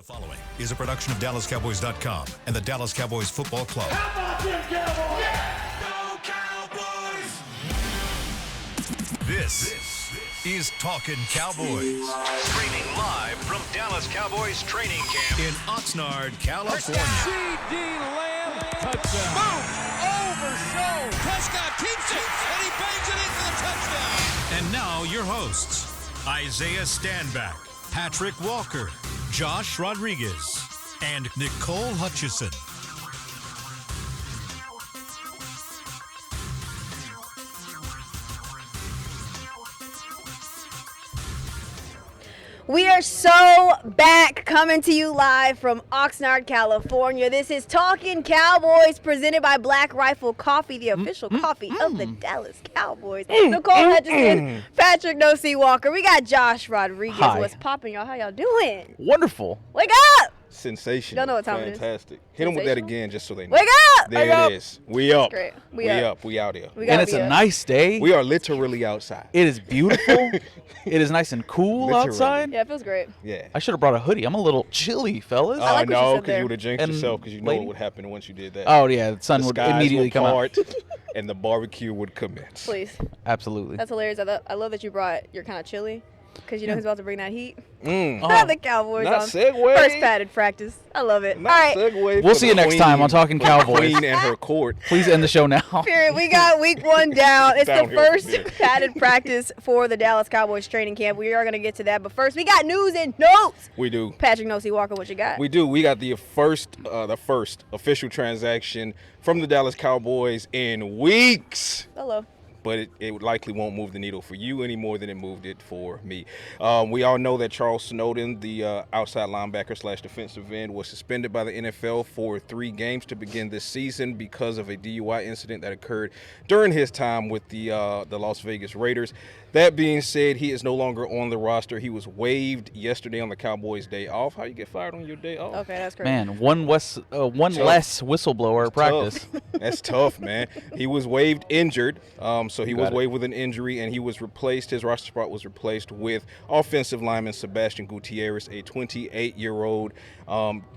following is a production of DallasCowboys.com and the Dallas Cowboys Football Club. How about them Cowboys? Yeah. Go Cowboys! This is Talkin Cowboys. Streaming live from Dallas Cowboys training camp in Oxnard, California. CeeDee Lamb, touchdown. Boom! Overshown. Prescott keeps it, and he bangs it in for the touchdown. And now your hosts, Isaiah Standback, Patrik Walker, Josh Rodriguez, and Nicole Hutchison. We are so back, coming to you live from Oxnard, California. This is Talkin Cowboys, presented by Black Rifle Coffee, the official coffee of the Dallas Cowboys. Nicole Hutchison, Patrik Walker. We got Josh Rodriguez. Hi. What's popping, y'all? How y'all doing? Wonderful. Wake up! Sensational. Y'all know what time it is. Fantastic. Hit them with that again just so they know. Wake up! There Wake up. it is. We up. Great. We up. We out here. We And gotta it's be a up. nice day. We are literally outside. It is beautiful. It is nice and cool Literally. outside. Yeah, it feels great. Yeah. I should have brought a hoodie. I'm a little chilly, fellas. I like what you no, said there. because you would have jinxed And yourself because you know lady? what would happen once you did that. Oh, yeah. The sun The would skies immediately would come out. part and the barbecue would commence. Please. Absolutely. That's hilarious. I love that you brought your kind of chilly, because you know who's about to bring that heat. Oh. The Cowboys Not on segue. first padded practice. I love it. Not All right. segue We'll for see the you next time on Talkin' queen- for the Cowboys. Queen and her court. Please end the show now. Period. We got week one down. It's the Downhill from first there. padded practice for the Dallas Cowboys training camp. We are going to get to that. But first, we got news and notes. We do. Patrik Walker, what you got? We do. We got the first official transaction from the Dallas Cowboys in weeks. Hello. But it likely won't move the needle for you any more than it moved it for me. We all know that Charles Snowden, the outside linebacker / defensive end, was suspended by the NFL for 3 games to begin this season because of a DUI incident that occurred during his time with the Las Vegas Raiders. That being said, he is no longer on the roster. He was waived yesterday on the Cowboys' day off. How you get fired on your day off? Okay, that's great. Man, one less whistleblower practice. Tough. That's tough, man. He was waived injured, so he was Got it. waived with an injury, and he was replaced. His roster spot was replaced with offensive lineman Sebastian Gutierrez, a 28-year-old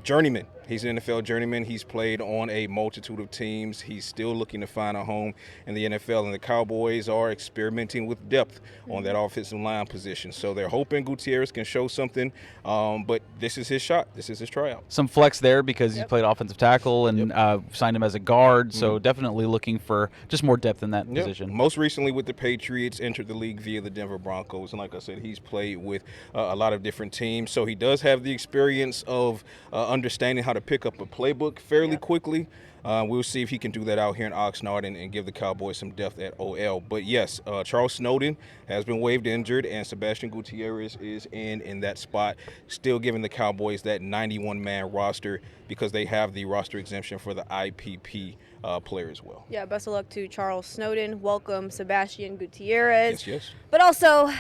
journeyman. He's an NFL journeyman. He's played on a multitude of teams. He's still looking to find a home in the NFL, and the Cowboys are experimenting with depth on that offensive line position. So they're hoping Gutierrez can show something, but this is his shot. This is his tryout. Some flex there because he played offensive tackle and signed him as a guard. So definitely looking for just more depth in that position. Most recently with the Patriots, entered the league via the Denver Broncos. And like I said, he's played with a lot of different teams. So he does have the experience of understanding how to pick up a playbook fairly quickly. We'll see if he can do that out here in Oxnard and give the Cowboys some depth at OL. But yes, Charles Snowden has been waived injured, and Sebastian Gutierrez is in that spot, still giving the Cowboys that 91-man roster because they have the roster exemption for the IPP player as well. Yeah, best of luck to Charles Snowden. Welcome, Sebastian Gutierrez. Yes. But also,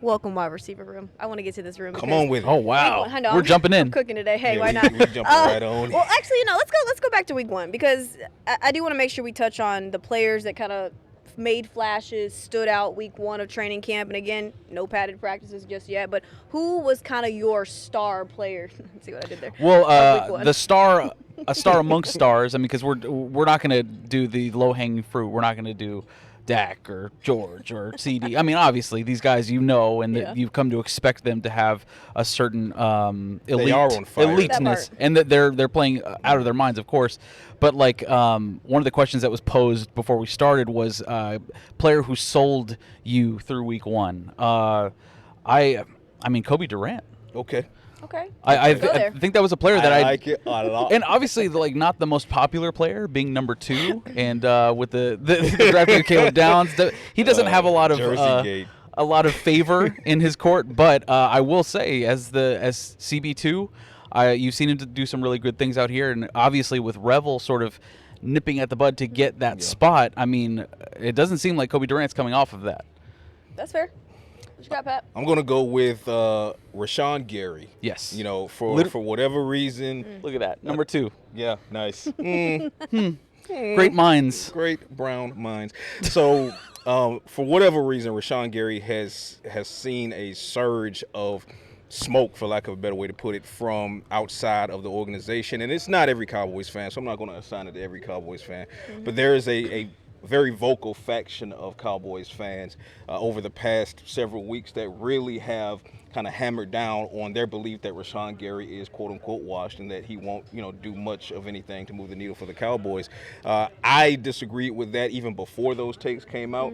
welcome, wide receiver room. I want to get to this room. Come on with it. Oh, wow. I know, We're jumping I'm in. cooking today. Hey, Yeah, why we not? jumping right on. Well, actually, let's go back to week one, because I do want to make sure we touch on the players that kind of made flashes, stood out week one of training camp. And again, no padded practices just yet. But who was kind of your star player? Let's see what I did there. Of week Well, one. a star amongst stars. I mean, because we're not going to do the low-hanging fruit. We're not going to do Dak or George or CeeDee. I mean, obviously, these guys and that you've come to expect them to have a certain elite, They are on fire. That eliteness, part. and that they're playing out of their minds, of course. But like one of the questions that was posed before we started was player who sold you through week one. I mean, Cobie Durant. Okay. Okay. I Go there. think that was a player that I I like it a lot. and obviously, not the most popular player, being number 2, and with the draft pick of Caleb Downs, he doesn't have a lot of Jersey Gate. favor in his court. But I will say, as CB2, you've seen him to do some really good things out here, and obviously with Revel sort of nipping at the bud to get that spot. I mean, it doesn't seem like Cobie Durant's coming off of that. That's fair. What you got, Pat? I'm going to go with Rashan Gary. Yes. You know, for whatever reason. Look at that, number 2. Yeah, nice. Great minds. Great brown minds. So, for whatever reason, Rashan Gary has seen a surge of smoke, for lack of a better way to put it, from outside of the organization. And it's not every Cowboys fan, so I'm not going to assign it to every Cowboys fan. But there is a very vocal faction of Cowboys fans over the past several weeks that really have kind of hammered down on their belief that Rashan Gary is quote unquote washed and that he won't, do much of anything to move the needle for the Cowboys. I disagreed with that even before those takes came out.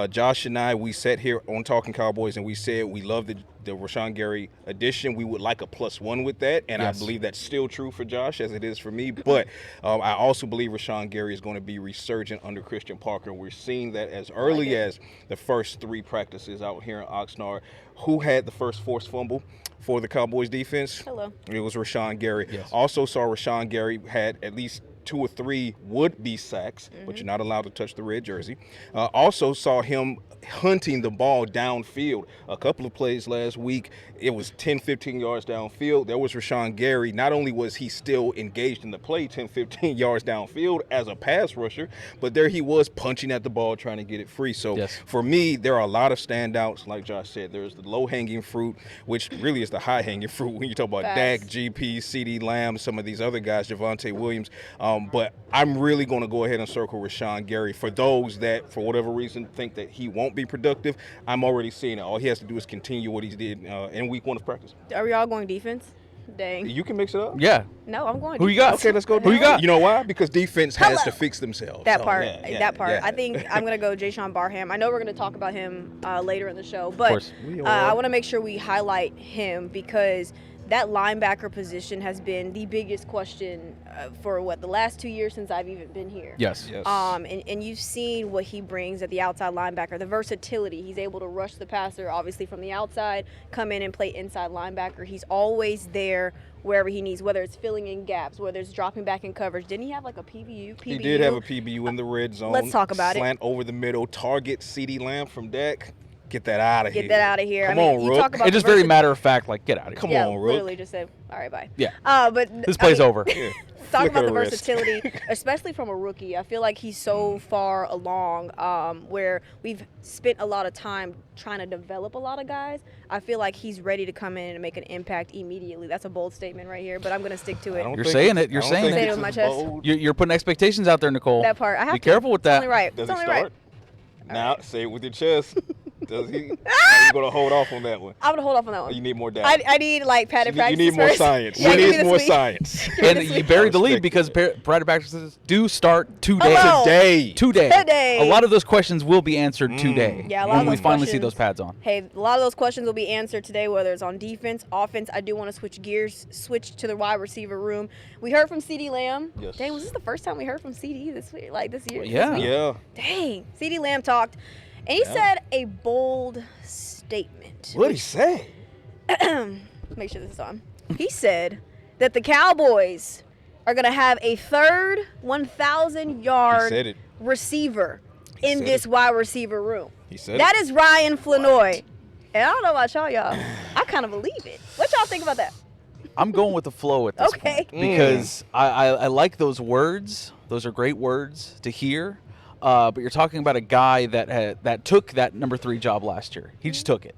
Josh and I, we sat here on Talkin Cowboys and we said we love the Rashan Gary addition. We would like a +1 with that, and yes. I believe that's still true for Josh as it is for me. But I also believe Rashan Gary is going to be resurgent under Christian Parker. We're seeing that as early as the first 3 practices out here in Oxnard. Who had the first forced fumble for the Cowboys defense? Hello. It was Rashan Gary. Yes. Also saw Rashan Gary had at least 2 or 3 would-be sacks, but you're not allowed to touch the red jersey. Also saw him hunting the ball downfield. A couple of plays last week, it was 10, 15 yards downfield. There was Rashan Gary. Not only was he still engaged in the play 10, 15 yards downfield as a pass rusher, but there he was punching at the ball, trying to get it free. So yes. For me, there are a lot of standouts. Like Josh said, there's the low-hanging fruit, which really is the high-hanging fruit when you talk about Dak, GP, CeeDee Lamb, some of these other guys, Javonte Williams. But I'm really going to go ahead and circle Rashan Gary. For those that, for whatever reason, think that he won't be productive, I'm already seeing it. All he has to do is continue what he did in week 1 of practice. Are we all going defense? Dang. You can mix it up. Yeah. No, I'm going. Who you got? Okay, let's go. Who you got? You know why? Because defense has to fix themselves. That So, part. yeah, that part. yeah. I think I'm going to go Jashawn Barham. I know we're going to talk about him later in the show, but I want to make sure we highlight him because that linebacker position has been the biggest question for the last 2 years since I've even been here. Yes. And you've seen what he brings at the outside linebacker, the versatility. He's able to rush the passer, obviously from the outside, come in and play inside linebacker. He's always there wherever he needs, whether it's filling in gaps, whether it's dropping back in coverage. Didn't he have like a PBU? He did have a PBU in the red zone. Let's talk about Slant over the middle, target CeeDee Lamb from Dak. Get that out of here. Get that out of here. Come on, you Rook. talk about It just very matter of fact, like, get out of here. Come yeah, on, Rook. literally just say, all right, bye. Yeah. But This play's over. Talk about the wrist. versatility, especially from a rookie. I feel like he's so far along where we've spent a lot of time trying to develop a lot of guys. I feel like he's ready to come in and make an impact immediately. That's a bold statement right here, but I'm going to stick to it. You're saying it. You're saying Say it. it with my chest. You're putting expectations out there, Nicole. That part. I have Be to. careful with that. It's only right. Does it's he only start? right. Now, say it with your chest. Does he? Are you going to hold off on that one? I'm going to hold off on that Or one. you need more data? I need like padded You practices need more first. science. Yeah, we give me need this more week. science. And you buried the lead because private practices do start today. Hello. Today. A lot of those questions will be answered today. Yeah, a lot when of we those finally see questions- those pads on. Hey, a lot of those questions will be answered today, whether it's on defense, offense. I do want to switch gears, switch to the wide receiver room. We heard from CeeDee Lamb. Yes. Dang, was this the first time we heard from CeeDee this week, this year? Yeah. This week? Yeah. Dang, CeeDee Lamb talked, and he said a bold statement. What did he say? Make sure this is on. He said that the Cowboys are going to have a third 1,000-yard receiver in this wide receiver room. He said that is Ryan Flournoy. And I don't know about y'all. I kind of believe it. What y'all think about that? I'm going with the flow at this point because I like those words. Those are great words to hear. But you're talking about a guy that took that number 3 job last year. He just took it.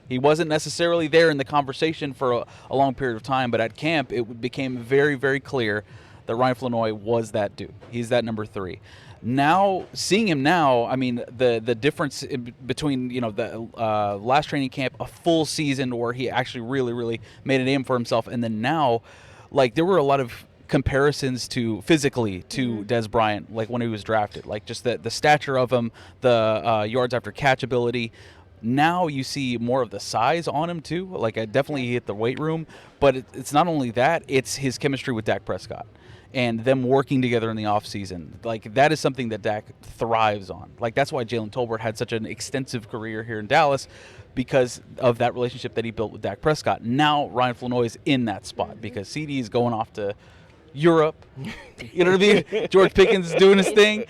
He wasn't necessarily there in the conversation for a long period of time, but at camp it became very, very clear that Ryan Flournoy was that dude. He's that number 3. Now, seeing him now, I mean, the difference between, the last training camp, a full season where he actually really, really made a name for himself, and then now, like, there were a lot of comparisons physically to Des Bryant, like when he was drafted, like just the stature of him, the yards after catch ability. Now you see more of the size on him too. Like I definitely hit the weight room, but it's not only that, it's his chemistry with Dak Prescott and them working together in the offseason. Like that is something that Dak thrives on. Like that's why Jalen Tolbert had such an extensive career here in Dallas, because of that relationship that he built with Dak Prescott. Now Ryan Flournoy is in that spot because CeeDee is going off to Europe. You know what I mean? George Pickens is doing his thing.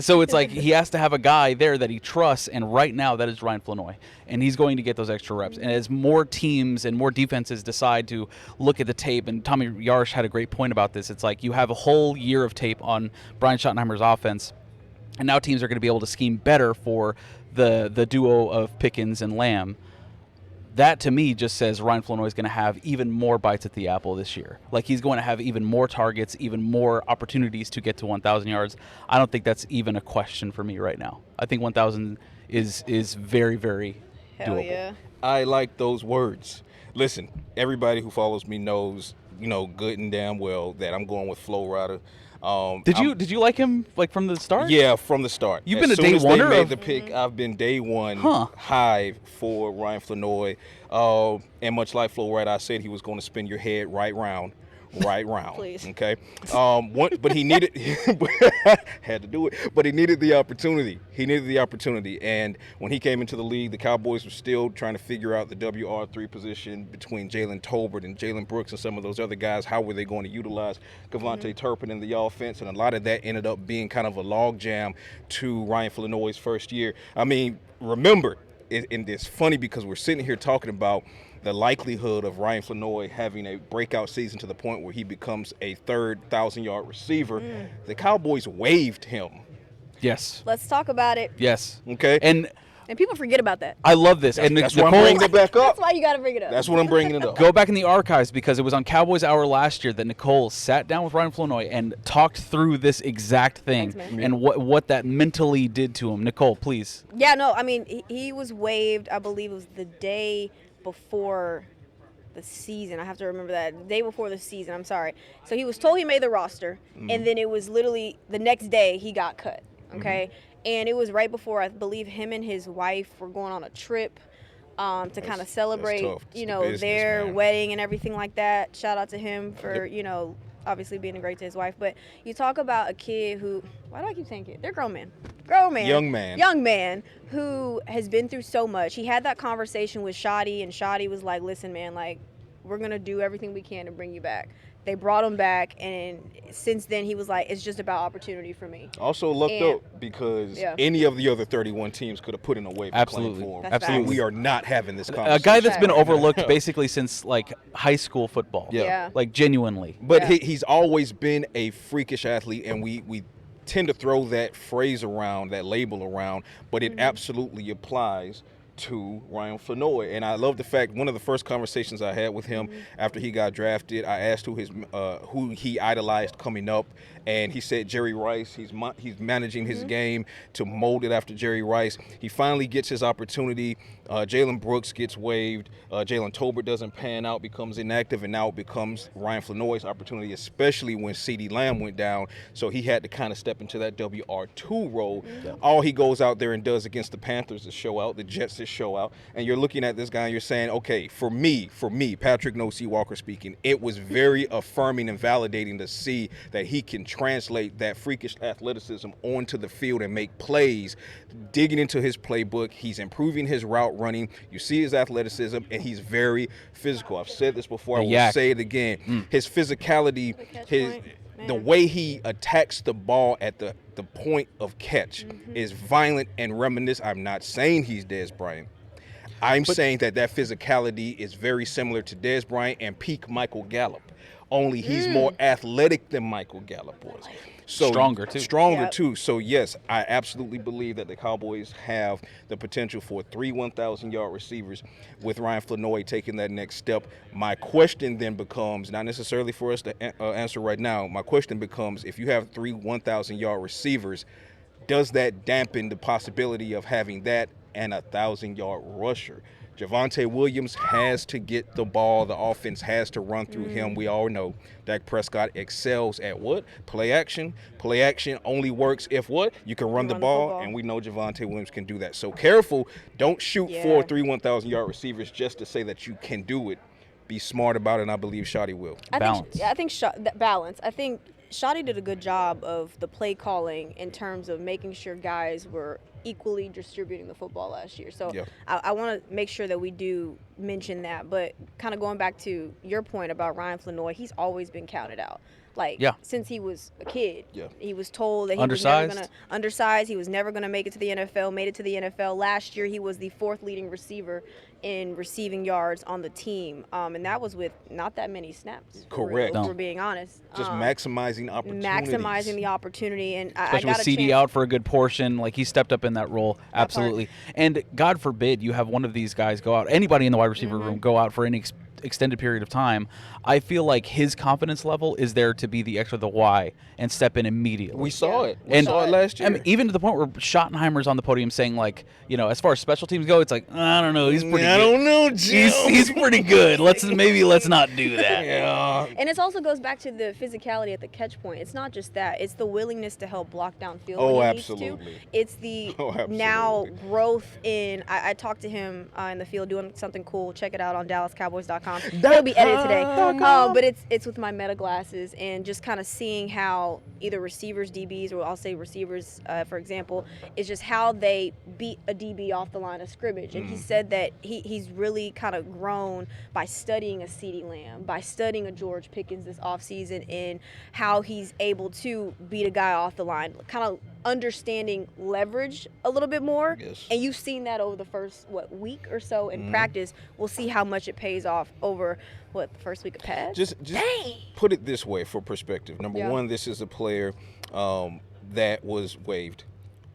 So it's like he has to have a guy there that he trusts, and right now that is Ryan Flournoy. And he's going to get those extra reps. And as more teams and more defenses decide to look at the tape, and Tommy Yarsh had a great point about this, it's like you have a whole year of tape on Brian Schottenheimer's offense, and now teams are going to be able to scheme better for the duo of Pickens and Lamb. that to me just says Ryan Flournoy is going to have even more bites at the apple this year. Like, he's going to have even more targets, even more opportunities to get to 1,000 yards. I don't think that's even a question for me right now. I think 1,000 is very, very Hell doable. yeah. I like those words. Listen, everybody who follows me knows, good and damn well that I'm going with Flo Rida. Did you like him from the start? Yeah, from the start. You've As been a soon day as oneer they made of- the pick, I've been day one Huh. hive for Ryan Flournoy. And much like Flo Rida, I said he was going to spin your head right round. Please. Okay. But he needed had to do it. But he needed the opportunity. And when he came into the league, the Cowboys were still trying to figure out the WR3 position between Jalen Tolbert and Jalen Brooks and some of those other guys. How were they going to utilize Kevontae Turpin in the offense? And a lot of that ended up being kind of a logjam to Ryan Flournoy's first year. I mean, remember, and it's funny because we're sitting here talking about the likelihood of Ryan Flournoy having a breakout season to the point where he becomes a third 1,000-yard receiver. The Cowboys waived him. Yes. Let's talk about it. Yes. Okay. And people forget about that. I love this. And That's why I'm Nicole, bringing it back up. That's why you got to bring it up. That's what I'm bringing it up. go back in the archives because it was on Cowboys Hour last year that Nicole sat down with Ryan Flournoy and talked through this exact thing Thanks, man. and what that mentally did to him. Nicole, please. Yeah, no, I mean, he was waived, I believe it was the day before the season. I have to remember that. The day before the season, I'm sorry. So he was told he made the roster, and then it was literally the next day he got cut, okay? And it was right before, I believe, him and his wife were going on a trip to kind of celebrate, tough. It's the business, their man. wedding and everything like that. Shout out to him for, obviously being great to his wife. But you talk about a kid who, why do I keep saying kid? They're grown men. Young man who has been through so much. He had that conversation with Shotty, and Shotty was like, listen, man, like, we're going to do everything we can to bring you back. They brought him back, and since then he was like, it's just about opportunity for me. Also lucked up because any of the other 31 teams could have put in a waiver claim for him. That's Absolutely. And we are not having this conversation. A guy that's been Right. overlooked basically since like high school football. Yeah. Like genuinely. But Yeah. he's always been a freakish athlete, and we tend to throw that phrase around, that label around, but it absolutely applies to Ryan Flournoy. And I love the fact, one of the first conversations I had with him after he got drafted, I asked who he idolized coming up, and he said Jerry Rice. He's managing his game to mold it after Jerry Rice. He finally gets his opportunity. Jalen Brooks gets waived. Jalen Tolbert doesn't pan out, becomes inactive, and now it becomes Ryan Flournoy's opportunity, especially when CeeDee Lamb went down. So he had to kind of step into that WR2 role. All he goes out there and does against the Panthers is show out, the Jets is show out, and you're looking at this guy and you're saying, okay, for me, Patrik Walker speaking, it was very affirming and validating to see that he can translate that freakish athleticism onto the field and make plays, digging into his playbook. He's improving his route running. You see his athleticism, and he's very physical. I've said this before. I will say it again. His physicality, the way he attacks the ball at the point of catch is violent and reminiscent. I'm not saying he's Dez Bryant. I'm saying that physicality is very similar to Dez Bryant and peak Michael Gallup. Only he's more athletic than Michael Gallup was. So Stronger, too. Yep. too. So, yes, I absolutely believe that the Cowboys have the potential for 3 1,000-yard receivers with Ryan Flournoy taking that next step. My question then becomes, not necessarily for us to answer right now, my question becomes, if you have 3 1,000-yard receivers, does that dampen the possibility of having that and a 1,000-yard rusher? Javonte Williams has to get the ball. The offense has to run through him. We all know Dak Prescott excels at what? Play action. Play action only works if what? You can run the ball, and we know Javonte Williams can do that. So careful. Don't shoot for 3 1,000-yard receivers just to say that you can do it. Be smart about it, and I believe Shotty will. Balance. I think balance. I think Shotty did a good job of the play calling in terms of making sure guys were equally distributing the football last year. So I want to make sure that we do mention that. But kind of going back to your point about Ryan Flournoy, he's always been counted out. Like, since he was a kid, he was told that he was never going to undersized. He was never going to make it to the NFL, made it to the NFL. Last year, he was the 4th leading receiver in receiving yards on the team, and that was with not that many snaps. Correct. If we're being honest. Just maximizing opportunities. Maximizing the opportunity, and Especially I with got a CeeDee chance. out for a good portion, like he stepped up in that role, absolutely. And God forbid you have one of these guys go out, anybody in the wide receiver room go out for any extended period of time. I feel like his confidence level is there to be the X or the Y and step in immediately. We saw it. We saw it last year. I mean, even to the point where Schottenheimer's on the podium saying, like, you know, as far as special teams go, it's like, I don't know, he's pretty good. I don't know, Jim. He's pretty good. Let's not do that. Yeah. And it also goes back to the physicality at the catch point. It's not just that. It's the willingness to help block downfield when he needs to. Absolutely. It's the now growth in – I talked to him in the field doing something cool. Check it out on DallasCowboys.com. It'll be edited today. But it's with my meta glasses and just kind of seeing how either receivers, DBs, or I'll say receivers, for example, is just how they beat a DB off the line of scrimmage. And he said that he's really kind of grown by studying a CeeDee Lamb, by studying a George Pickens this offseason, and how he's able to beat a guy off the line, kind of understanding leverage a little bit more. Yes. And you've seen that over the first, week or so in practice. We'll see how much it pays off over, the first week of pads? Just put it this way for perspective. Number one, this is a player that was waived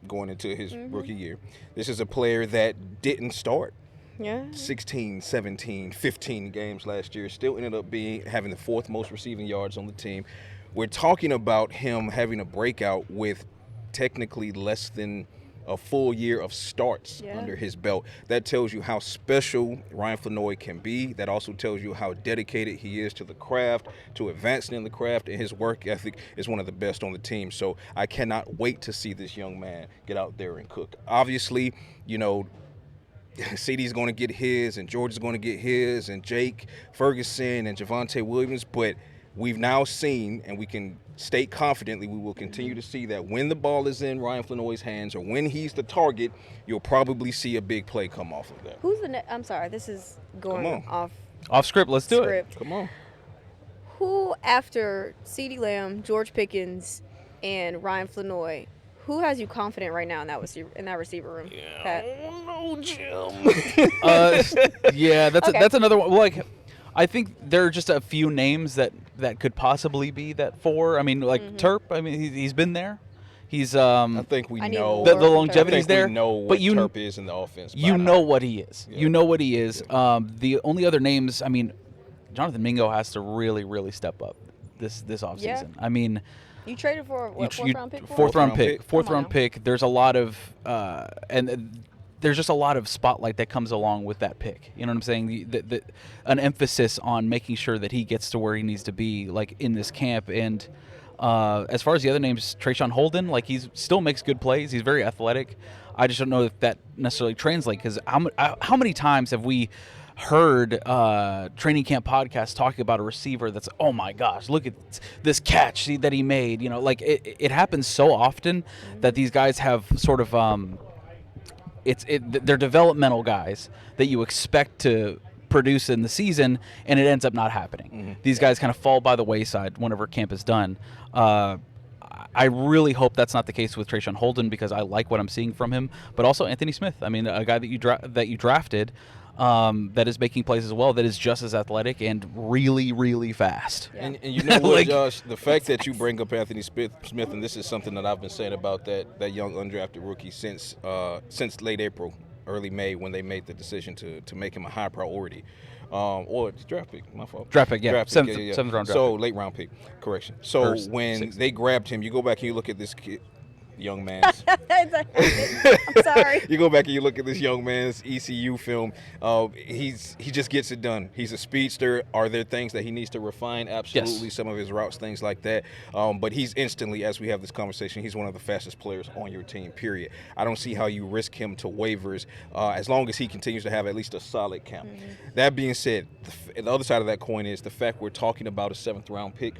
going into his rookie year. This is a player that didn't start. 16, 17, 15 games last year. Still ended up having the fourth most receiving yards on the team. We're talking about him having a breakout with technically less than a full year of starts under his belt. That tells you how special Ryan Flournoy can be. That also tells you how dedicated he is to the craft, to advancing in the craft, and his work ethic is one of the best on the team. So I cannot wait to see this young man get out there and cook. Obviously, you know, CeeDee's going to get his, and George is going to get his, and Jake Ferguson and Javonte Williams, but we've now seen, and we can state confidently, we will continue to see that when the ball is in Ryan Flournoy's hands or when he's the target, you'll probably see a big play come off of that. Who's the I'm sorry, this is going off script. Let's do it. Come on. Who, after CeeDee Lamb, George Pickens, and Ryan Flournoy, who has you confident right now in that receiver room? Pat? Oh, Jim. That's another one. Like, I think there are just a few names that could possibly be that four. I mean, like Terp. I mean, he's been there. He's I think we know the longevity's there. We know what Terp is in the offense. You know what he is. Yeah. You know what he is. Yeah. The only other names, I mean, Jonathan Mingo has to really, really step up this offseason. Yeah. I mean, you traded for what, fourth-round pick? Fourth-round pick. There's a lot of there's just a lot of spotlight that comes along with that pick. You know what I'm saying? An emphasis on making sure that he gets to where he needs to be, like in this camp. And as far as the other names, Trayshawn Holden, like he still makes good plays. He's very athletic. I just don't know if that necessarily translates, because how many times have we heard training camp podcasts talking about a receiver that's, oh my gosh, look at this catch that he made. You know, like it happens so often that these guys have sort of they're developmental guys that you expect to produce in the season, and it ends up not happening. These guys kind of fall by the wayside whenever camp is done. I really hope that's not the case with Trayshawn Holden, because I like what I'm seeing from him, but also Anthony Smith. I mean, a guy that you drafted that is making plays as well, that is just as athletic and really, really fast. Yeah. And you know what, Josh, the fact that you bring up Anthony Smith, and this is something that I've been saying about that young undrafted rookie since late April, early May, when they made the decision to make him a high priority. Or draft pick, my fault. Draft pick, yeah. Seventh round draft so pick. Late round pick, correction. So when they grabbed him, you go back and you look at this kid, young man's. I'm sorry. You go back and you look at this young man's ECU film. He just gets it done. He's a speedster. Are there things that he needs to refine? Absolutely. Yes. Some of his routes, things like that. But he's instantly, as we have this conversation, he's one of the fastest players on your team, period. I don't see how you risk him to waivers as long as he continues to have at least a solid camp. That being said, the other side of that coin is the fact we're talking about a 7th round pick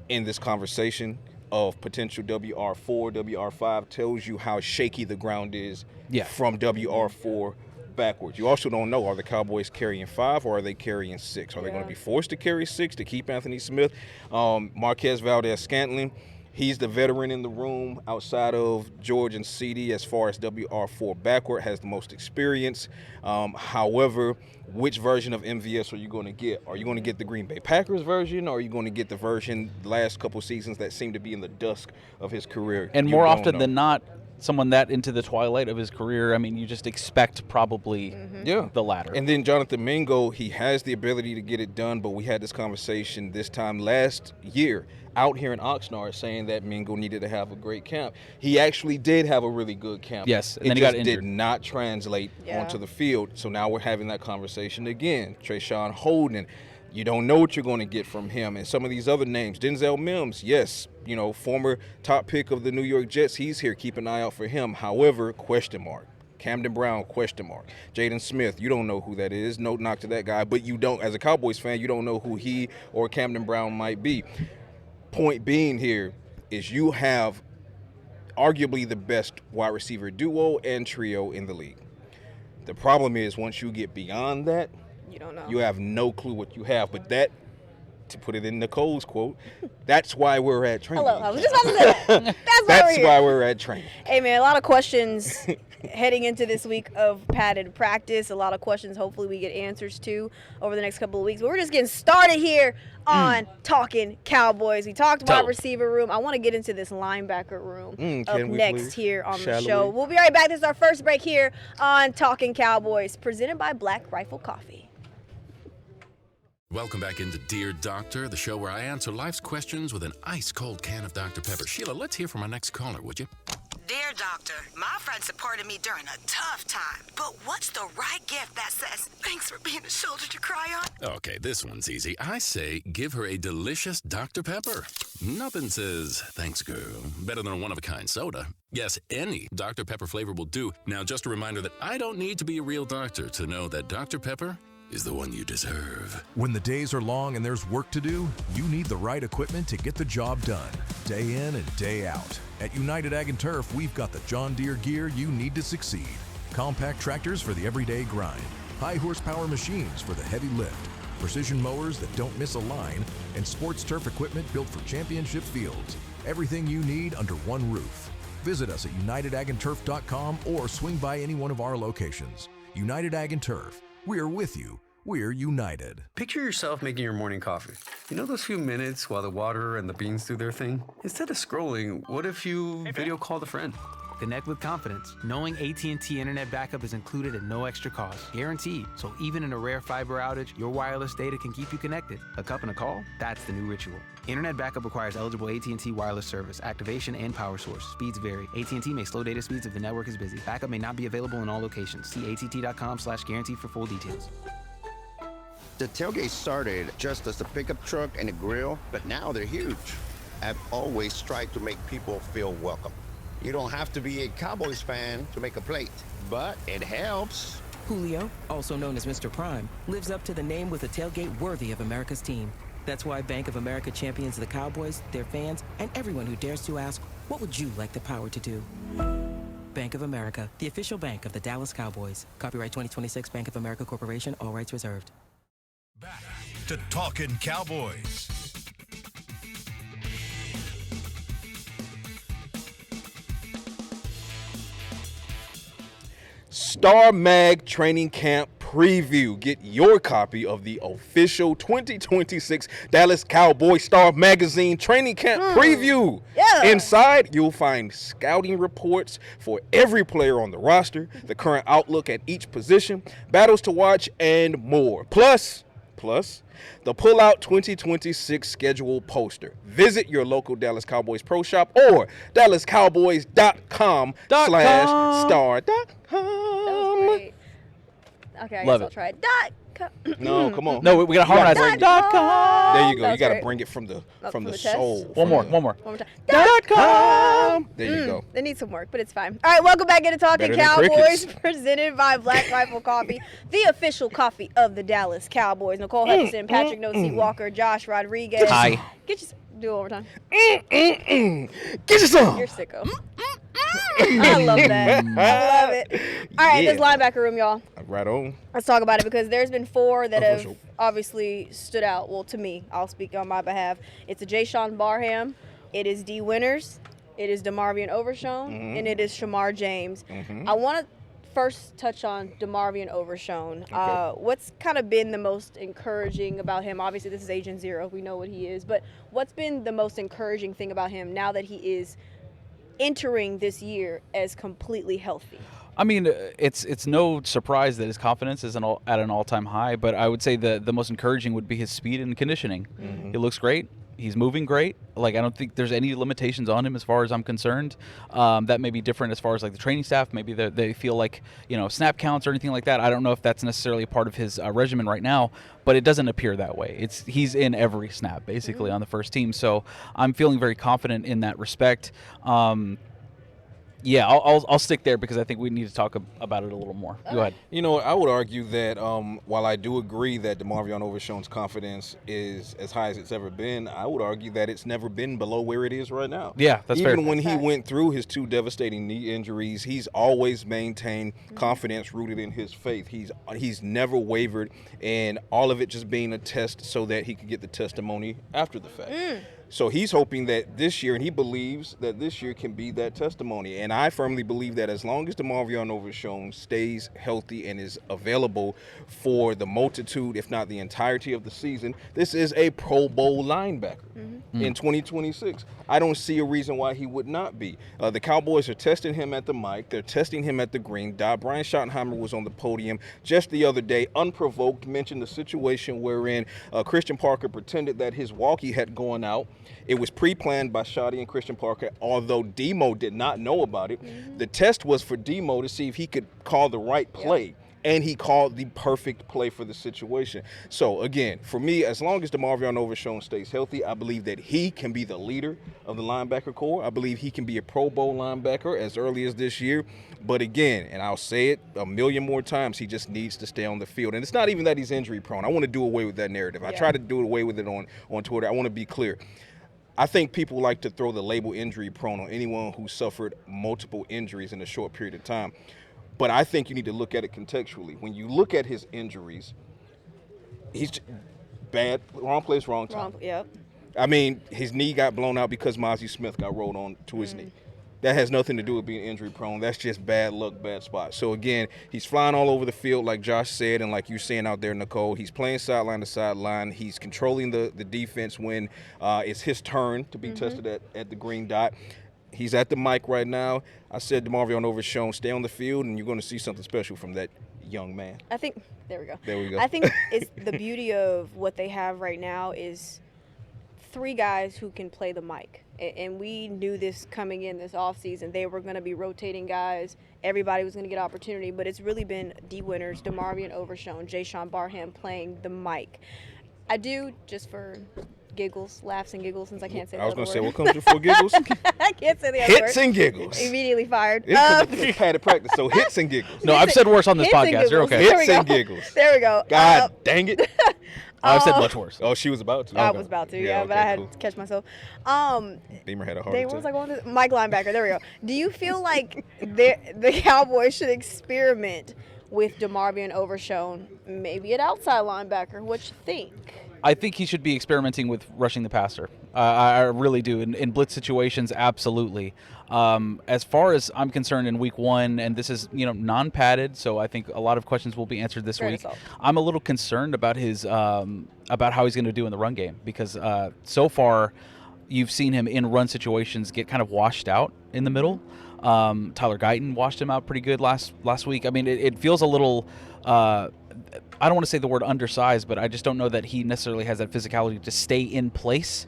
in this conversation of potential WR4, WR5 tells you how shaky the ground is from WR4 backwards. You also don't know, are the Cowboys carrying 5 or are they carrying 6? Are they going to be forced to carry 6 to keep Anthony Smith? Marquez Valdez-Scantling, He's the veteran in the room outside of George and CeeDee as far as WR4 backward, has the most experience. However, which version of MVS are you going to get? Are you going to get the Green Bay Packers version, or are you going to get the version the last couple seasons that seemed to be in the dusk of his career? And more often than not, someone that into the twilight of his career, I mean, you just expect probably the latter. And then Jonathan Mingo, he has the ability to get it done, but we had this conversation this time last year out here in Oxnard saying that Mingo needed to have a great camp. He actually did have a really good camp. Yes, and it then he just got injured. did not translate onto the field. So now we're having that conversation again. Trayshawn Holden, you don't know what you're going to get from him. And some of these other names, Denzel Mims, yes, you know, former top pick of the New York Jets, he's here. Keep an eye out for him. However, question mark. Camden Brown, question mark. Jaden Smith, you don't know who that is. No knock to that guy, but you don't, as a Cowboys fan, you don't know who he or Camden Brown might be. Point being here is you have arguably the best wide receiver duo and trio in the league. The problem is once you get beyond that, You don't know. you have no clue what you have. But that, to put it in Nicole's quote, that's why we're at training. Hello, I was just about to say that. That's why we're at training. Hey, man, a lot of questions heading into this week of padded practice. A lot of questions hopefully we get answers to over the next couple of weeks. But we're just getting started here on Talkin Cowboys. We talked about receiver room. I want to get into this linebacker room up next here on the show. We'll be right back. This is our first break here on Talkin Cowboys, presented by Black Rifle Coffee. Welcome back into Dear Doctor, the show where I answer life's questions with an ice-cold can of Dr. Pepper. Sheila, let's hear from our next caller, would you? Dear Doctor, my friend supported me during a tough time. But what's the right gift that says, thanks for being a shoulder to cry on? Okay, this one's easy. I say give her a delicious Dr. Pepper. Nothing says, thanks, girl, better than a one-of-a-kind soda. Yes, any Dr. Pepper flavor will do. Now, just a reminder that I don't need to be a real doctor to know that Dr. Pepper is the one you deserve. When the days are long and there's work to do, you need the right equipment to get the job done, day in and day out. At United Ag & Turf, we've got the John Deere gear you need to succeed. Compact tractors for the everyday grind, high horsepower machines for the heavy lift, precision mowers that don't miss a line, and sports turf equipment built for championship fields. Everything you need under one roof. Visit us at unitedagandturf.com or swing by any one of our locations. United Ag & Turf. We're with you. We're united. Picture yourself making your morning coffee. You know those few minutes while the water and the beans do their thing? Instead of scrolling, what if you video called a friend? Connect with confidence, knowing AT&T Internet backup is included at no extra cost. Guaranteed, so even in a rare fiber outage, your wireless data can keep you connected. A cup and a call? That's the new ritual. Internet backup requires eligible AT&T wireless service, activation, and power source. Speeds vary. AT&T may slow data speeds if the network is busy. Backup may not be available in all locations. See att.com/guarantee for full details. The tailgate started just as a pickup truck and a grill, but now they're huge. I've always tried to make people feel welcome. You don't have to be a Cowboys fan to make a plate, but it helps. Julio, also known as Mr. Prime, lives up to the name with a tailgate worthy of America's team. That's why Bank of America champions the Cowboys, their fans, and everyone who dares to ask, what would you like the power to do? Bank of America, the official bank of the Dallas Cowboys. Copyright 2026 Bank of America Corporation, all rights reserved. Back to Talkin Cowboys. Star Mag Training Camp Preview. Get your copy of the official 2026 Dallas Cowboys Star Magazine Training Camp Preview. Yeah. Inside, you'll find scouting reports for every player on the roster, the current outlook at each position, battles to watch, and more. Plus, the Pullout 2026 schedule poster. Visit your local Dallas Cowboys pro shop or dallascowboys.com/star.com. Okay, I Love guess I'll it. try it. No, come on. No, we got to harmonize it. .com. There you go. That You was got to great. bring it from the from the chest? soul. One more. One more time. .com. There you go. It needs some work, but it's fine. All right, welcome back into Talking Better than Cowboys, crickets. presented by Black Rifle Coffee, the official coffee of the Dallas Cowboys. Nicole Hutchison, Patrik Walker, Josh Rodriguez. Hi. Get your, do it one more time. Get you some. You're sicko. I love that. I love it. All right, this linebacker room, y'all. Right on. Let's talk about it because there's been four that have Official. obviously stood out. Well, to me, I'll speak on my behalf. It's a Jay Sean Barham, It is D. Winters, it is DeMarvion Overshown, and it is Shamar James. I want to first touch on DeMarvion Overshown. Okay. What's kind of been the most encouraging about him? Obviously, this is Agent Zero. We know what he is. But what's been the most encouraging thing about him now that he is entering this year as completely healthy? I mean, it's no surprise that his confidence is at an all-time high, but I would say the most encouraging would be his speed and conditioning. He looks great. He's moving great. Like, I don't think there's any limitations on him as far as I'm concerned. That may be different as far as, like, the training staff. Maybe they feel like, snap counts or anything like that. I don't know if that's necessarily a part of his regimen right now, but it doesn't appear that way. He's in every snap, basically, on the first team. So I'm feeling very confident in that respect. Yeah, I'll stick there because I think we need to talk about it a little more. Go ahead. I would argue that while I do agree that DeMarvion Overshown's confidence is as high as it's ever been, I would argue that it's never been below where it is right now. Yeah, that's fair. Even when he went through his 2 devastating knee injuries, he's always maintained confidence rooted in his faith. He's never wavered, and all of it just being a test so that he could get the testimony after the fact. So he's hoping that this year, and he believes that this year can be that testimony. And I firmly believe that as long as DeMarvion Overshown stays healthy and is available for the multitude, if not the entirety of the season, this is a Pro Bowl linebacker in 2026. I don't see a reason why he would not be. The Cowboys are testing him at the mic. They're testing him at the green dot. Brian Schottenheimer was on the podium just the other day, unprovoked, mentioned the situation wherein Christian Parker pretended that his walkie had gone out. It was pre-planned by Shotty and Christian Parker, although Demo did not know about it. The test was for Demo to see if he could call the right play. And he called the perfect play for the situation. So, again, for me, as long as DeMarvion Overshown stays healthy, I believe that he can be the leader of the linebacker corps. I believe he can be a Pro Bowl linebacker as early as this year. But, again, and I'll say it a million more times, he just needs to stay on the field. And it's not even that he's injury prone. I want to do away with that narrative. I try to do away with it on Twitter. I want to be clear. I think people like to throw the label injury prone on anyone who suffered multiple injuries in a short period of time. But I think you need to look at it contextually. When you look at his injuries, he's bad, wrong place, wrong time. Yep. I mean, his knee got blown out because Mozzie Smith got rolled on to his knee. That has nothing to do with being injury prone. That's just bad luck, bad spot. So, again, he's flying all over the field like Josh said and like you're saying out there, Nicole. He's playing sideline to sideline. He's controlling the defense when it's his turn to be tested at the green dot. He's at the mic right now. I said DeMarvion Overshown, stay on the field, and you're going to see something special from that young man. I think – there we go. There we go. I think it's the beauty of what they have right now is 3 guys who can play the mic. And we knew this coming in this offseason. They were going to be rotating guys. Everybody was going to get opportunity. But it's really been D. Winters, DeMarvion Overshown, Jayshawn Barham playing the mic. I do, just for giggles, laughs and giggles, since I can't say the other word. I was going to say, what comes before giggles? I can't say the other word. Hits and giggles. Immediately fired. It's padded practice, so hits and giggles. No, I've said worse on this podcast. You're okay. Hits and giggles. There we go. God dang it. I've said much worse. Oh, she was about to. I was about to, yeah, but I had to catch myself. Beamer had a heart attack. What was I going to? Mike Linebacker. There we go. Do you feel like the Cowboys should experiment with DeMarvion Overshown, maybe at outside linebacker? What you think? I think he should be experimenting with rushing the passer. I really do. In blitz situations, absolutely. As far as I'm concerned, in week 1, and this is non-padded, so I think a lot of questions will be answered this week. I'm a little concerned about his about how he's going to do in the run game because so far you've seen him in run situations get kind of washed out in the middle. Tyler Guyton washed him out pretty good last week. I mean, it feels a little. I don't want to say the word undersized, but I just don't know that he necessarily has that physicality to stay in place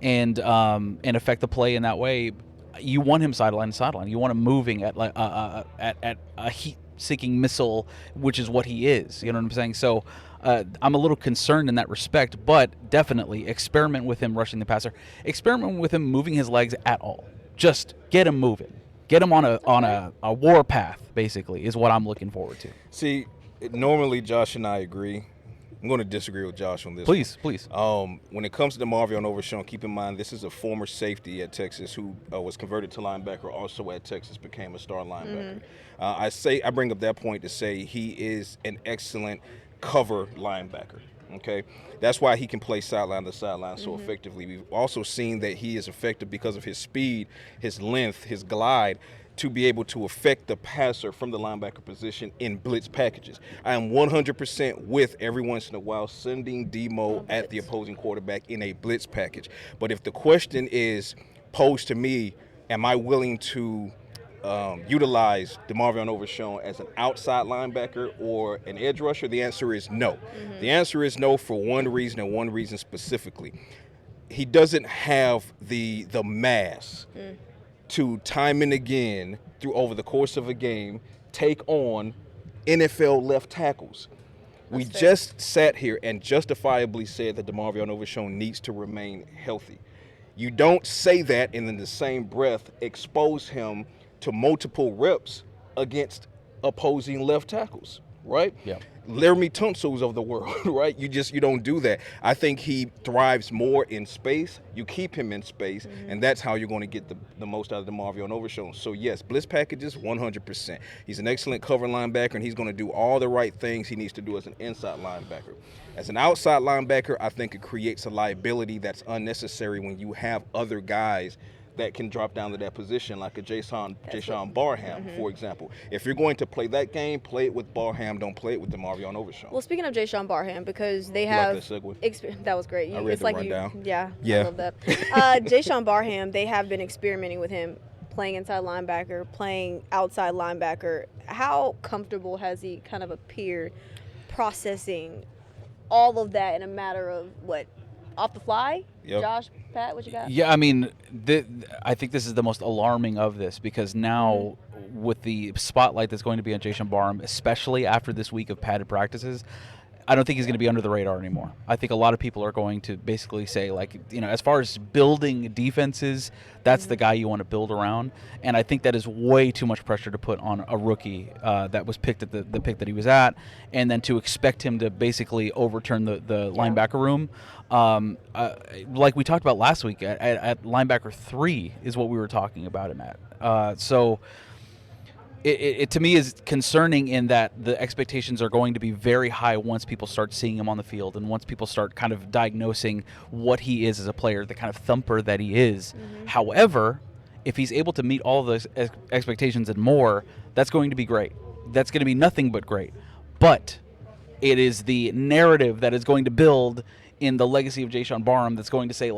and affect the play in that way. You want him sideline to sideline. You want him moving at like at a heat-seeking missile, which is what he is. You know what I'm saying? So I'm a little concerned in that respect, but definitely experiment with him rushing the passer. Experiment with him moving his legs at all. Just get him moving. Get him on a war path, basically, is what I'm looking forward to. See, normally Josh and I agree. I'm going to disagree with Josh on this. Please. When it comes to DeMarvion Overshown, keep in mind this is a former safety at Texas who was converted to linebacker, also at Texas became a star linebacker. I bring up that point to say he is an excellent cover linebacker. Okay, that's why he can play sideline to sideline so effectively. We've also seen that he is effective because of his speed, his length, his glide, to be able to affect the passer from the linebacker position in blitz packages. I am 100% with every once in a while sending Demo at the opposing quarterback in a blitz package. But if the question is posed to me, am I willing to utilize DeMarvion Overshown as an outside linebacker or an edge rusher? The answer is no. The answer is no for one reason, and one reason specifically. He doesn't have the mass to time and again through over the course of a game take on NFL left tackles. We just sat here and justifiably said that DeMarvion Overshown needs to remain healthy. You don't say that and in the same breath expose him to multiple reps against opposing left tackles, right? Yeah. Laramie Tunsil's of the world, right? You don't do that. I think he thrives more in space. You keep him in space, and that's how you're going to get the most out of DeMarvion Overshown. So, yes, blitz packages, 100%. He's an excellent cover linebacker, and he's going to do all the right things he needs to do as an inside linebacker. As an outside linebacker, I think it creates a liability that's unnecessary when you have other guys that can drop down to that position, like a Jashawn Barham, for example. If you're going to play that game, play it with Barham. Don't play it with DeMarvion Overshown. Well, speaking of Jashawn Barham, because they have that was great. I read the rundown. I love that. Jashawn Barham, they have been experimenting with him, playing inside linebacker, playing outside linebacker. How comfortable has he kind of appeared processing all of that in a matter of off the fly? Yep. Josh, Pat, what you got? Yeah, I mean, I think this is the most alarming of this because now with the spotlight that's going to be on Jashawn Barham, especially after this week of padded practices, I don't think he's going to be under the radar anymore. I think a lot of people are going to basically say, as far as building defenses, that's the guy you want to build around. And I think that is way too much pressure to put on a rookie that was picked at the pick that he was at, and then to expect him to basically overturn the linebacker room. Like we talked about last week, at linebacker 3 is what we were talking about him at. So it to me is concerning in that the expectations are going to be very high once people start seeing him on the field and once people start kind of diagnosing what he is as a player, the kind of thumper that he is. However, if he's able to meet all of those expectations and more, that's going to be great. That's going to be nothing but great. But it is the narrative that is going to build in the legacy of Jashawn Barham that's going to say,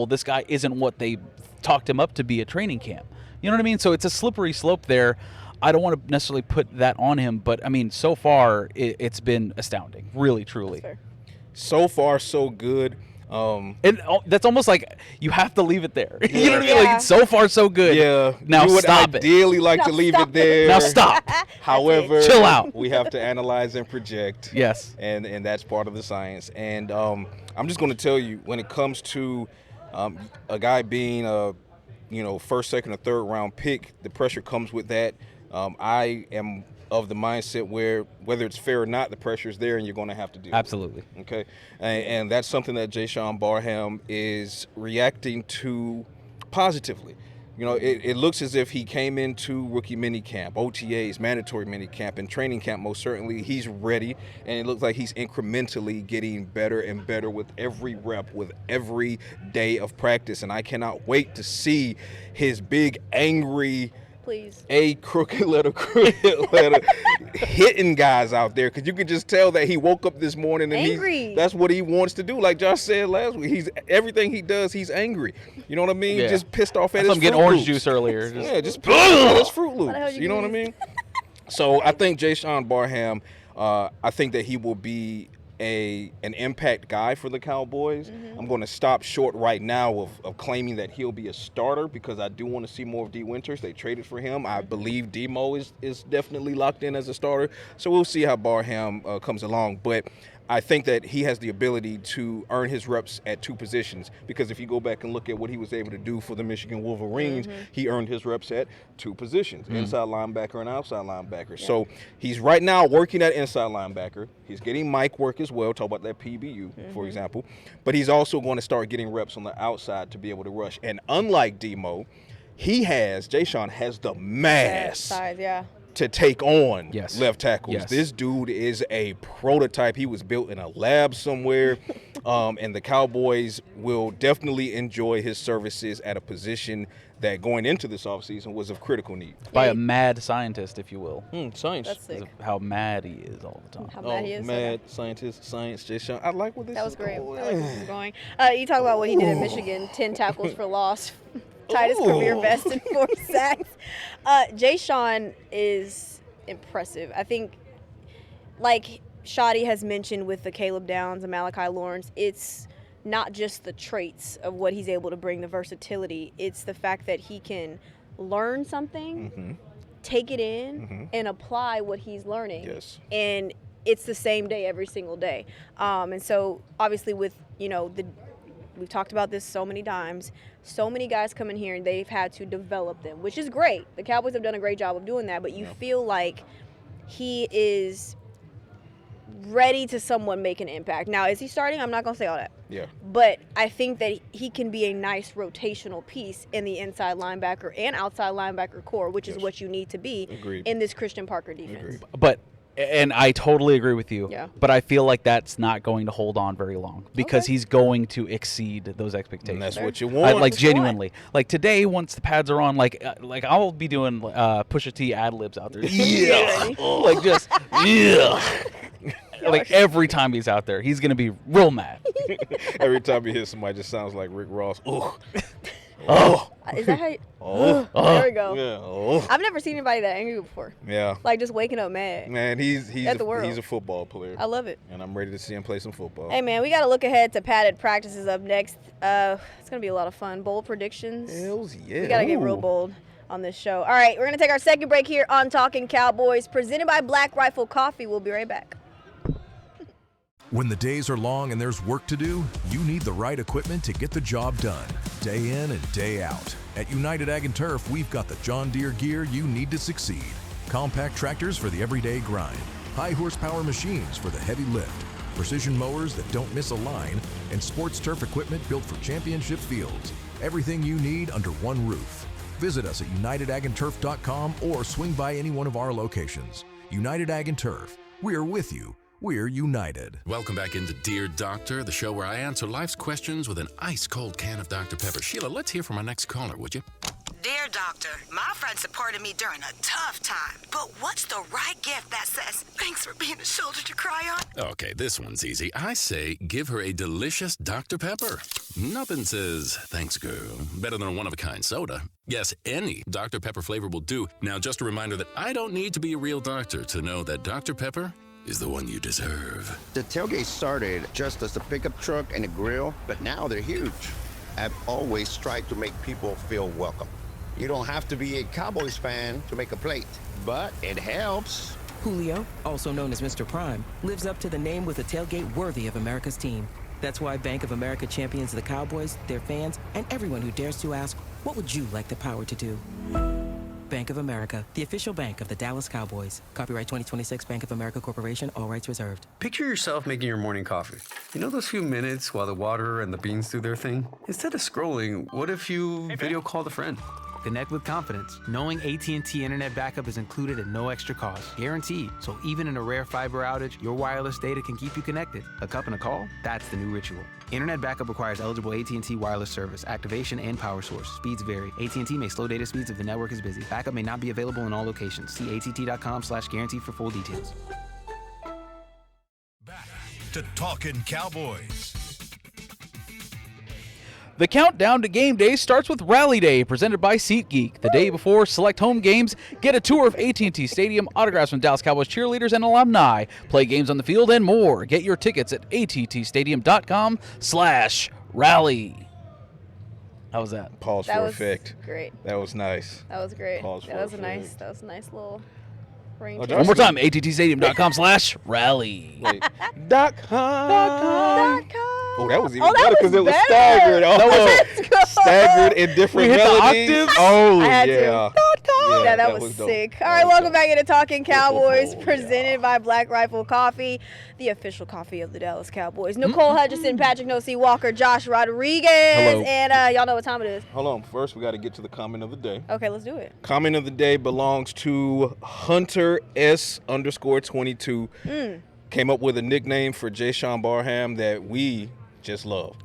this guy isn't what they talked him up to be at training camp. You know what I mean? So it's a slippery slope there. I don't want to necessarily put that on him, but, I mean, so far it's been astounding, really, truly. So far, so good. And that's almost like you have to leave it there. You know what I mean? So far, so good. Yeah. Now you would stop ideally like to leave it there. Now stop. However, chill out. We have to analyze and project. Yes. And that's part of the science. And I'm just going to tell you, when it comes to a guy being a first, second, or third round pick, the pressure comes with that. I am of the mindset where whether it's fair or not, the pressure is there and you're going to have to do it. Absolutely. Okay. And that's something that Jashawn Barham is reacting to positively. It looks as if he came into rookie minicamp, OTAs, mandatory minicamp, and training camp. Most certainly he's ready, and it looks like he's incrementally getting better and better with every rep, with every day of practice. And I cannot wait to see his big, angry, crooked letter hitting guys out there, because you can just tell that he woke up this morning and that's what he wants to do. Like Josh said last week, everything he does, he's angry. You know what I mean? Yeah. Just pissed off at his I'm getting Fruit orange Loops. juice earlier. Just pissed off at his Fruit Loops. You know what I mean? So I think Jashawn Barham, I think that he will be an impact guy for the Cowboys. I'm going to stop short right now of claiming that he'll be a starter, because I do want to see more of D. Winters. They traded for him. I believe Demo is definitely locked in as a starter. So we'll see how Barham comes along. But I think that he has the ability to earn his reps at 2 positions, because if you go back and look at what he was able to do for the Michigan Wolverines, he earned his reps at 2 positions, inside linebacker and outside linebacker. Yeah. So he's right now working at inside linebacker. He's getting mic work as well, talk about that PBU, for example. But he's also going to start getting reps on the outside to be able to rush. And unlike Demo, Jashawn has the mass. Size, yeah. to take on Yes. left tackles. Yes. This dude is a prototype. He was built in a lab somewhere, and the Cowboys will definitely enjoy his services at a position that going into this offseason was of critical need. By a mad scientist, if you will. Science. That's sick. How mad he is all the time. How mad he is. Mad scientist, science, Jay Sean. I like what this That was is great. going. I like where this is going. You talk about what he did at Michigan, 10 tackles for loss, tied his career best in 4 sacks. Jay Sean is impressive. I think, like Shadi has mentioned with the Caleb Downs and Malachi Lawrence, it's not just the traits of what he's able to bring, the versatility. It's the fact that he can learn something, take it in, and apply what he's learning. Yes. And it's the same day every single day. And so obviously with, we've talked about this so many times, so many guys come in here and they've had to develop them, which is great. The Cowboys have done a great job of doing that, but you feel like he is ready to somewhat make an impact. Now, is he starting? I'm not going to say all that. Yeah. But I think that he can be a nice rotational piece in the inside linebacker and outside linebacker core, which is what you need to be in this Christian Parker defense. And I totally agree with you. Yeah. But I feel like that's not going to hold on very long because he's going to exceed those expectations. And that's what you want. Like genuinely. Like today, once the pads are on, like I'll be doing Pusha T ad-libs out there. Yeah. Like just, yeah. Like every time he's out there, he's going to be real mad. Every time he hits somebody, it just sounds like Rick Ross. Oh. Is that how you... There we go. Yeah. I've never seen anybody that angry before. Yeah. Like just waking up mad. Man, he's a football player. I love it. And I'm ready to see him play some football. Hey, man, we got to look ahead to padded practices up next. It's going to be a lot of fun. Bold predictions. Hells yeah. We got to get real bold on this show. All right, we're going to take our second break here on Talkin Cowboys, presented by Black Rifle Coffee. We'll be right back. When the days are long and there's work to do, you need the right equipment to get the job done, day in and day out. At United Ag & Turf, we've got the John Deere gear you need to succeed. Compact tractors for the everyday grind, high horsepower machines for the heavy lift, precision mowers that don't miss a line, and sports turf equipment built for championship fields. Everything you need under one roof. Visit us at unitedagandturf.com or swing by any one of our locations. United Ag & Turf, we're with you. We're united. Welcome back into Dear Doctor, the show where I answer life's questions with an ice-cold can of Dr. Pepper. Sheila, let's hear from our next caller, would you? Dear Doctor, my friend supported me during a tough time. But what's the right gift that says, thanks for being a shoulder to cry on? Okay, this one's easy. I say give her a delicious Dr. Pepper. Nothing says, thanks, girl, better than a one-of-a-kind soda. Yes, any Dr. Pepper flavor will do. Now, just a reminder that I don't need to be a real doctor to know that Dr. Pepper is the one you deserve. The tailgate started just as a pickup truck and a grill, but now they're huge. I've always tried to make people feel welcome. You don't have to be a Cowboys fan to make a plate, but it helps. Julio, also known as Mr. Prime, lives up to the name with a tailgate worthy of America's team. That's why Bank of America champions the Cowboys, their fans, and everyone who dares to ask, what would you like the power to do? Bank of America, the official bank of the Dallas Cowboys. Copyright 2026 Bank of America Corporation, all rights reserved. Picture yourself making your morning coffee. You know those few minutes while the water and the beans do their thing? Instead of scrolling, what if you video called a friend? Connect with confidence, knowing AT&T Internet backup is included at no extra cost. Guaranteed. So even in a rare fiber outage, your wireless data can keep you connected. A cup and a call? That's the new ritual. Internet backup requires eligible AT&T wireless service, activation, and power source. Speeds vary. AT&T may slow data speeds if the network is busy. Backup may not be available in all locations. See att.com/guarantee for full details. Back to Talkin Cowboys. The countdown to game day starts with Rally Day, presented by SeatGeek. The day before select home games, get a tour of AT&T Stadium, autographs from Dallas Cowboys cheerleaders and alumni, play games on the field, and more. Get your tickets at attstadium.com/rally. How was that? Pause for effect. Great. That was nice. That was great. Pause That was a nice little ring. One more time, attstadium.com/rally. .com. Oh, that was even better because it was staggered. Oh, Let's go. Staggered in different We hit melodies. the octaves. Oh, I had yeah. Yeah, that was sick. All right, welcome back into Talkin Cowboys, presented by Black Rifle Coffee, the official coffee of the Dallas Cowboys. Nicole Hutchison, Patrik Walker, Josh Rodriguez, and y'all know what time it is. Hold on. First, we got to get to the comment of the day. Okay, let's do it. Comment of the day belongs to Hunter S_22. Came up with a nickname for Jashawn Barham that we just love.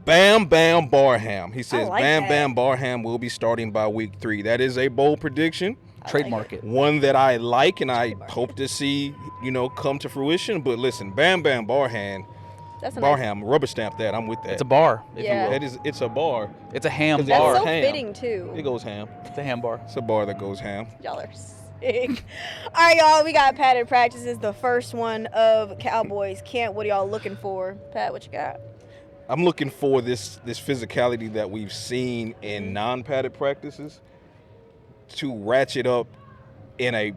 Bam Bam Barham. He says Bam Bam Barham will be starting by week 3. That is a bold prediction. Trademark it. One that I like and I hope to see, come to fruition. But listen, Bam Bam Barham, rubber stamp that. I'm with that. It's a bar. It's a bar. It's a ham bar. That's so fitting too. It goes ham. It's a ham bar. It's a bar that goes ham. Y'all are sick. All right, y'all. We got padded practices. The first one of Cowboys camp. What are y'all looking for, Pat? What you got? I'm looking for this physicality that we've seen in non-padded practices to ratchet up in a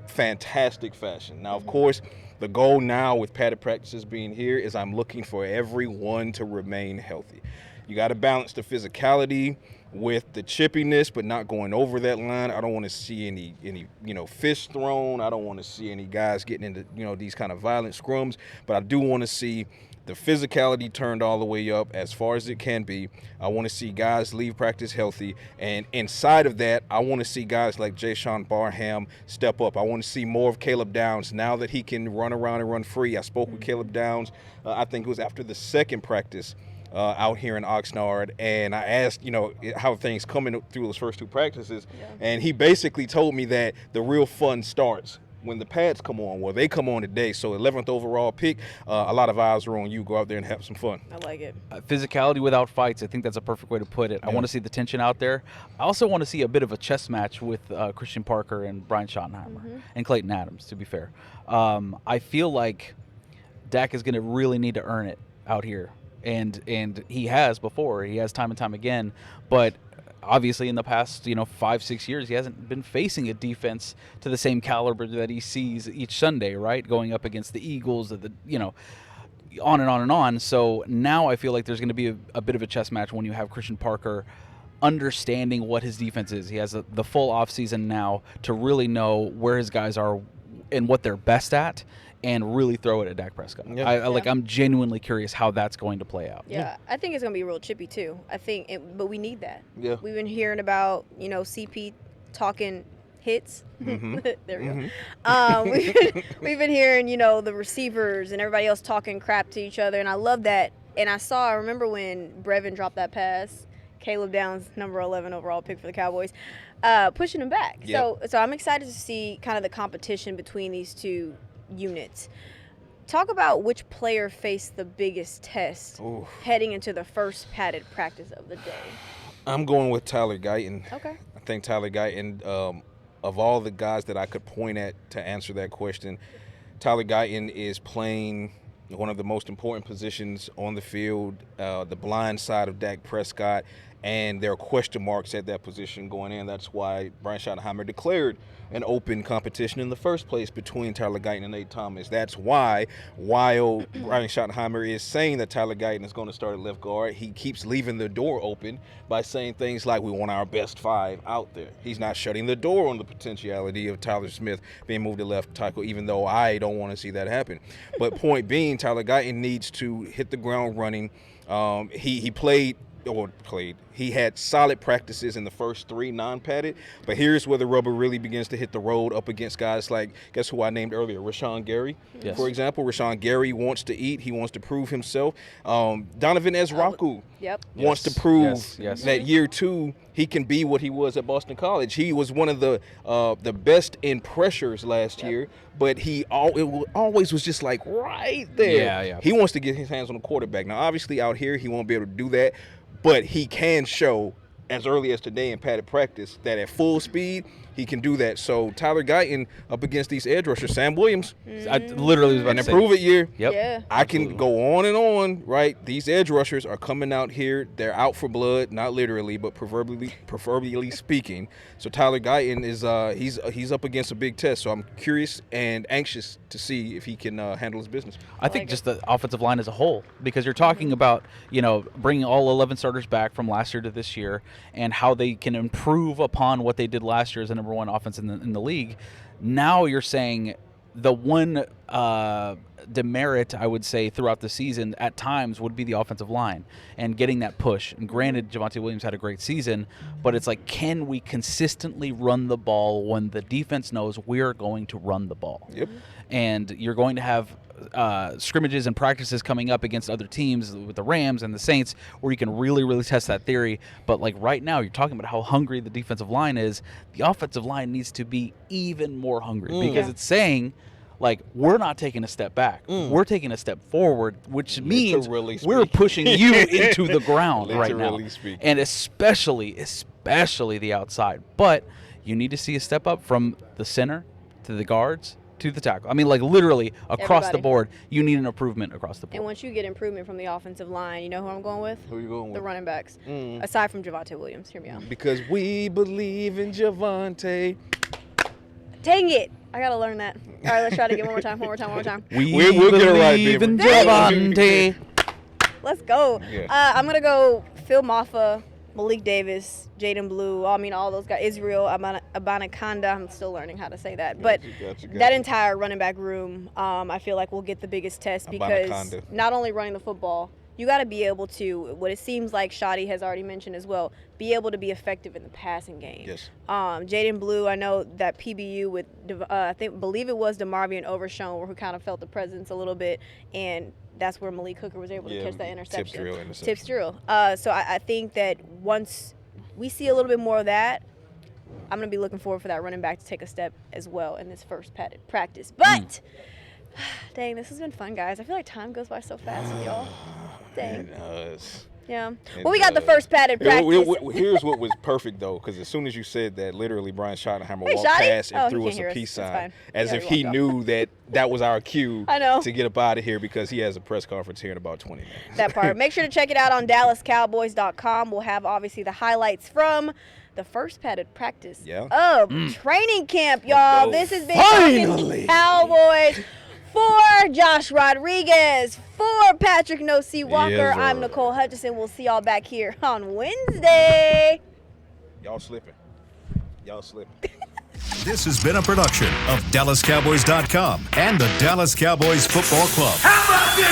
fantastic fashion. Now, of course, the goal now with padded practices being here is I'm looking for everyone to remain healthy. You got to balance the physicality with the chippiness, but not going over that line. I don't want to see any fists thrown. I don't want to see any guys getting into these kind of violent scrums, but I do want to see the physicality turned all the way up as far as it can be. I want to see guys leave practice healthy. And inside of that, I want to see guys like Jashawn Barham step up. I want to see more of Caleb Downs now that he can run around and run free. I spoke with Caleb Downs, I think it was after the second practice out here in Oxnard. And I asked, how things coming through those first 2 practices. Yeah. And he basically told me that the real fun starts when the pads come on. Well, they come on today, so 11th overall pick, a lot of eyes are on you. Go out there and have some fun. I like it. Physicality without fights, I think that's a perfect way to put it. Yeah. I want to see the tension out there. I also want to see a bit of a chess match with Christian Parker and Brian Schottenheimer and Clayton Adams, to be fair. I feel like Dak is going to really need to earn it out here, and he has before. He has time and time again, but obviously in the past 5-6 years he hasn't been facing a defense to the same caliber that he sees each Sunday, right, going up against the Eagles, on and on and on. So now I feel like there's going to be a bit of a chess match when you have Christian Parker understanding what his defense is. He has the full offseason now to really know where his guys are and what they're best at, and really throw it at Dak Prescott. Yeah. I'm genuinely curious how that's going to play out. Yeah, I think it's going to be real chippy too. But we need that. Yeah. We've been hearing about, CP talking hits. There we go. We've been hearing, the receivers and everybody else talking crap to each other, and I love that. And I remember when Brevin dropped that pass, Caleb Downs, number 11 overall pick for the Cowboys, pushing him back. Yep. So I'm excited to see kind of the competition between these two units. Talk about which player faced the biggest test heading into the first padded practice of the day. I'm going with Tyler Guyton. Okay. I think Tyler Guyton, of all the guys that I could point at to answer that question, Tyler Guyton is playing one of the most important positions on the field, the blind side of Dak Prescott, and there are question marks at that position going in. That's why Brian Schottenheimer declared an open competition in the first place between Tyler Guyton and Nate Thomas. That's why, while Brian Schottenheimer is saying that Tyler Guyton is going to start at left guard, he keeps leaving the door open by saying things like, we want our best 5 out there. He's not shutting the door on the potentiality of Tyler Smith being moved to left tackle, even though I don't want to see that happen. But point being, Tyler Guyton needs to hit the ground running. He had solid practices in the first 3 non-padded, but here's where the rubber really begins to hit the road up against guys like, guess who I named earlier, Rashan Gary, for example. Rashan Gary wants to eat. He wants to prove himself. Donovan Ezraku wants to prove that year 2 he can be what he was at Boston College. He was one of the best in pressures last year, but it always was just like right there. Yeah. He wants to get his hands on the quarterback. Now, obviously out here he won't be able to do that, but he can show as early as today in padded practice that at full speed he can do that. So Tyler Guyton up against these edge rushers, Sam Williams, I literally was about to say, improve it year. Yep. Yeah. I can go on and on, right? These edge rushers are coming out here. They're out for blood, not literally, but proverbially speaking. So Tyler Guyton is he's up against a big test. So I'm curious and anxious to see if he can handle his business. I think just the offensive line as a whole, because you're talking about, bringing all 11 starters back from last year to this year and how they can improve upon what they did last year as an number one offense in the league. Now you're saying the one demerit, I would say, throughout the season at times would be the offensive line and getting that push. And granted, Javonte Williams had a great season, but it's like, can we consistently run the ball when the defense knows we're going to run the ball? Yep. And you're going to have scrimmages and practices coming up against other teams with the Rams and the Saints where you can really, really test that theory. But like right now, you're talking about how hungry the defensive line is. The offensive line needs to be even more hungry because it's saying, like, we're not taking a step back. We're taking a step forward, which means we're pushing you into the ground right now. And especially the outside. But you need to see a step up from the center to the guards to the tackle. I mean, like, literally across the board, you need an improvement across the board. And once you get improvement from the offensive line, you know who I'm going with? Who you going with? The running backs. Aside from Javonte Williams. Hear me out. Because we believe in Javonte. Dang it. I got to learn that. All right, let's try it again one more time. We'll get it right, baby. Javonte. Let's go. Yeah. I'm going to go Phil Maffa, Malik Davis, Jaden Blue, I mean, all those guys. Israel Abanikanda. I'm still learning how to say that. But that entire running back room, I feel like will get the biggest test because not only running the football, you got to be able to, what it seems like Shadi has already mentioned as well, be able to be effective in the passing game. Yes. Jaden Blue, I know that PBU with, believe it was DeMarvion Overshown who kind of felt the presence a little bit, and that's where Malik Hooker was able to catch that interception. Tips drill. So I think that once we see a little bit more of that, I'm going to be looking forward for that running back to take a step as well in this first padded practice. But, dang, this has been fun, guys. I feel like time goes by so fast with y'all. Dang. It does. Yeah. Well, we got the first padded practice. Here's what was perfect, though, because as soon as you said that, literally Brian Schottenheimer walked past and threw us a peace sign as if he knew that was our cue to get up out of here because he has a press conference here in about 20 minutes. That part. Make sure to check it out on DallasCowboys.com. We'll have, obviously, the highlights from the first padded practice of training camp, y'all. This has been Talkin Cowboys. For Josh Rodriguez, for Patrik Walker, I'm Nicole Hutchison. We'll see y'all back here on Wednesday. Y'all slipping. This has been a production of DallasCowboys.com and the Dallas Cowboys Football Club. How about this?